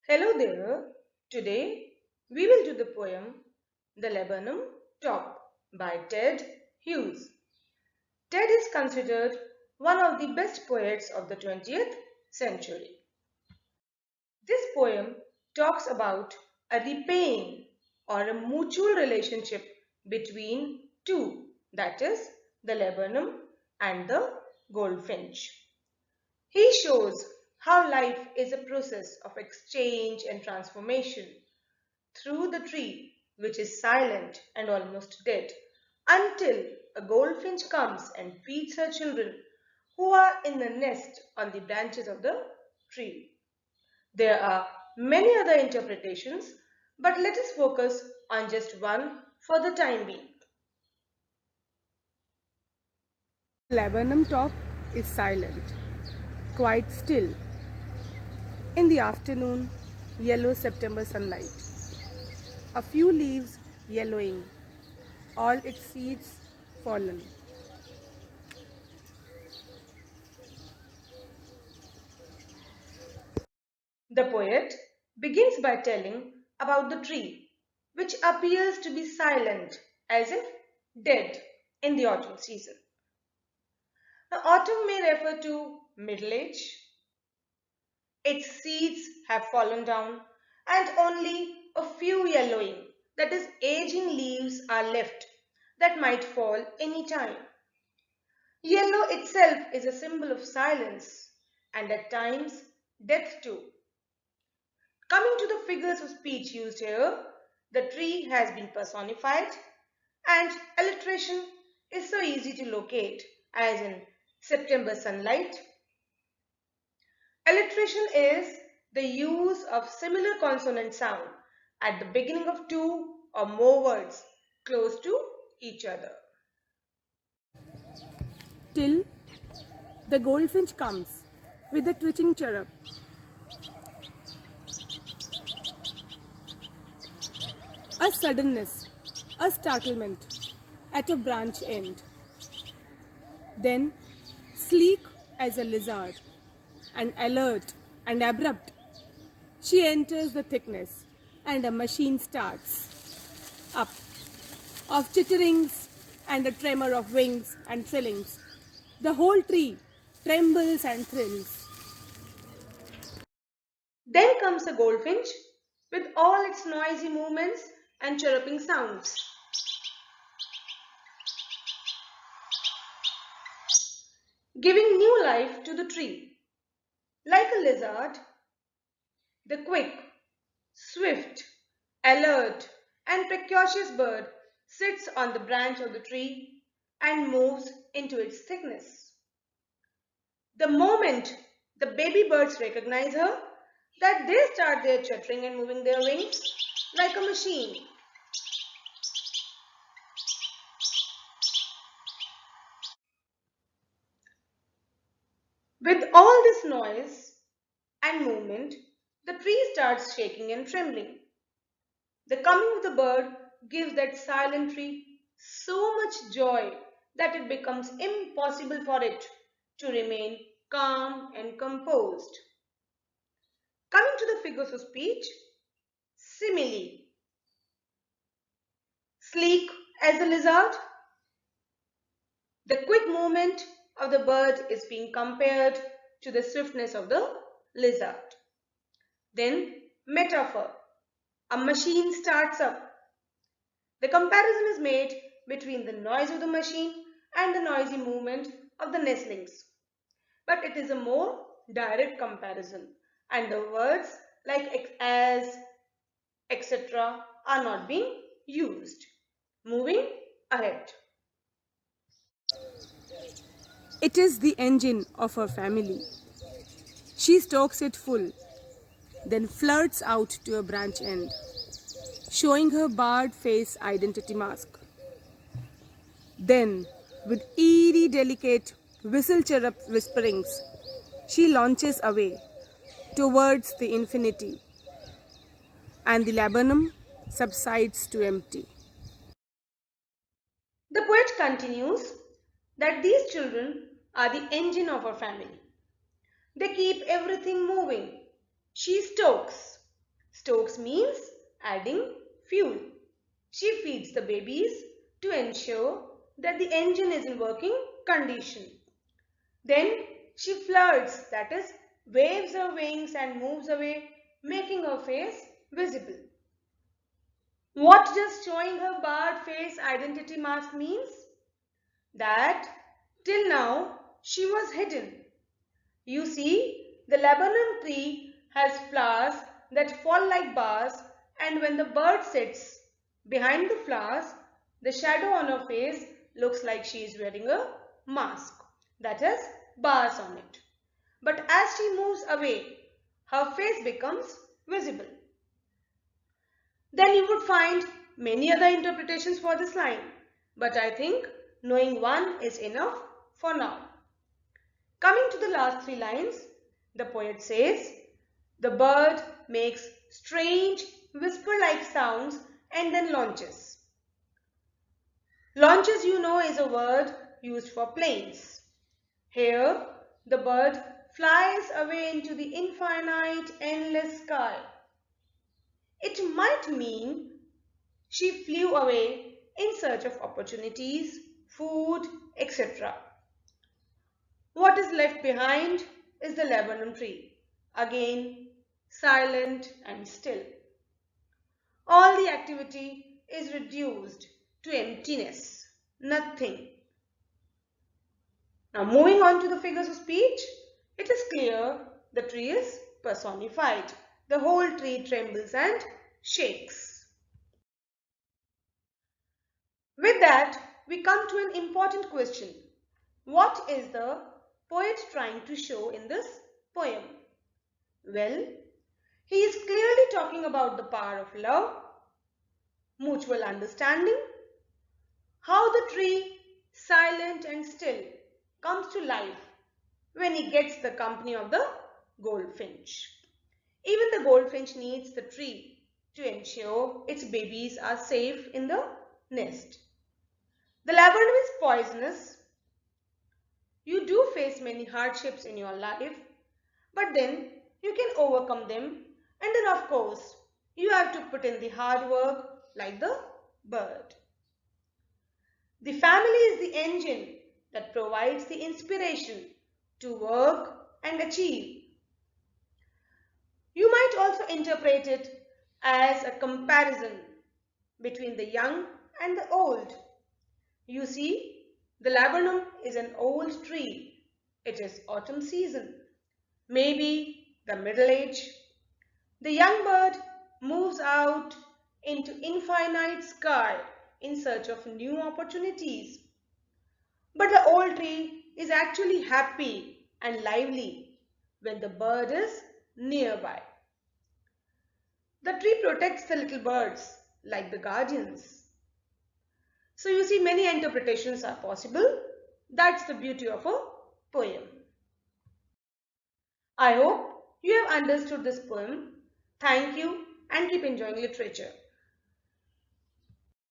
Hello there. Today we will do the poem The Laburnum Top by Ted Hughes. Ted is considered one of the best poets of the 20th century. This poem talks about a repaying or a mutual relationship between two, that is, the laburnum and the goldfinch. He shows how life is a process of exchange and transformation through the tree, which is silent and almost dead, until a goldfinch comes and feeds her children who are in the nest on the branches of the tree. There are many other interpretations, but let us focus on just one for the time being. Laburnum top is silent, quite still. In the afternoon, yellow September sunlight. A few leaves yellowing, all its seeds fallen. The poet begins by telling about the tree, which appears to be silent as if dead in the autumn season. The autumn may refer to middle age. Its seeds have fallen down, and only a few yellowing, that is, aging leaves are left that might fall any time. Yellow itself is a symbol of silence and at times death too. Coming to the figures of speech used here, the tree has been personified and alliteration is so easy to locate as in September sunlight. Alliteration is the use of similar consonant sound at the beginning of two or more words close to each other. Till the goldfinch comes with a twitching chirrup. A suddenness, a startlement at a branch end. Then, sleek as a lizard, and alert and abrupt, she enters the thickness, and a machine starts up of chitterings and a tremor of wings and trillings. The whole tree trembles and thrills. Then comes the goldfinch with all its noisy movements and chirruping sounds. Giving new life to the tree. Like a lizard, the quick, swift, alert, and precocious bird sits on the branch of the tree and moves into its thickness. The moment the baby birds recognize her, that they start their chattering and moving their wings like a machine. With all this noise and movement, the tree starts shaking and trembling. The coming of the bird gives that silent tree so much joy that it becomes impossible for it to remain calm and composed. Coming to the figures of speech, simile. Sleek as a lizard, the quick movement of the bird is being compared to the swiftness of the lizard. Then, metaphor. A machine starts up. The comparison is made between the noise of the machine and the noisy movement of the nestlings. But it is a more direct comparison, and the words like as, etc. are not being used. Moving ahead. It is the engine of her family. She stokes it full, then flirts out to a branch end, showing her barred face identity mask. Then, with eerie, delicate whistle chirrup whisperings, she launches away towards the infinity, and the laburnum subsides to empty. The poet continues that these children are the engine of our family. They keep everything moving. She stokes. Stokes means adding fuel. She feeds the babies to ensure that the engine is in working condition. Then she flirts, that is, waves her wings and moves away, making her face visible. What does showing her barred face identity mask means? That till now she was hidden. You see, the laburnum tree has flowers that fall like bars, and when the bird sits behind the flowers, the shadow on her face looks like she is wearing a mask that has bars on it. But as she moves away, her face becomes visible. Then you would find many other interpretations for this line, but I think knowing one is enough for now. Coming to the last three lines, the poet says, the bird makes strange whisper-like sounds and then launches. Launches, you know, is a word used for planes. Here, the bird flies away into the infinite, endless sky. It might mean she flew away in search of opportunities, food, etc. What is left behind is the laburnum tree, again silent and still. All the activity is reduced to emptiness, nothing. Now moving on to the figures of speech, it is clear the tree is personified. The whole tree trembles and shakes. With that, we come to an important question. What is the poet trying to show in this poem? Well, he is clearly talking about the power of love, mutual understanding, how the tree, silent and still, comes to life when he gets the company of the goldfinch. Even the goldfinch needs the tree to ensure its babies are safe in the nest. The laburnum is poisonous. You do face many hardships in your life, but then you can overcome them, and then of course you have to put in the hard work like the bird. The family is the engine that provides the inspiration to work and achieve. You might also interpret it as a comparison between the young and the old. You see, the laburnum is an old tree. It is autumn season, maybe the middle age. The young bird moves out into infinite sky in search of new opportunities. But the old tree is actually happy and lively when the bird is nearby. The tree protects the little birds like the guardians. So you see, many interpretations are possible. That's the beauty of a poem. I hope you have understood this poem. Thank you and keep enjoying literature.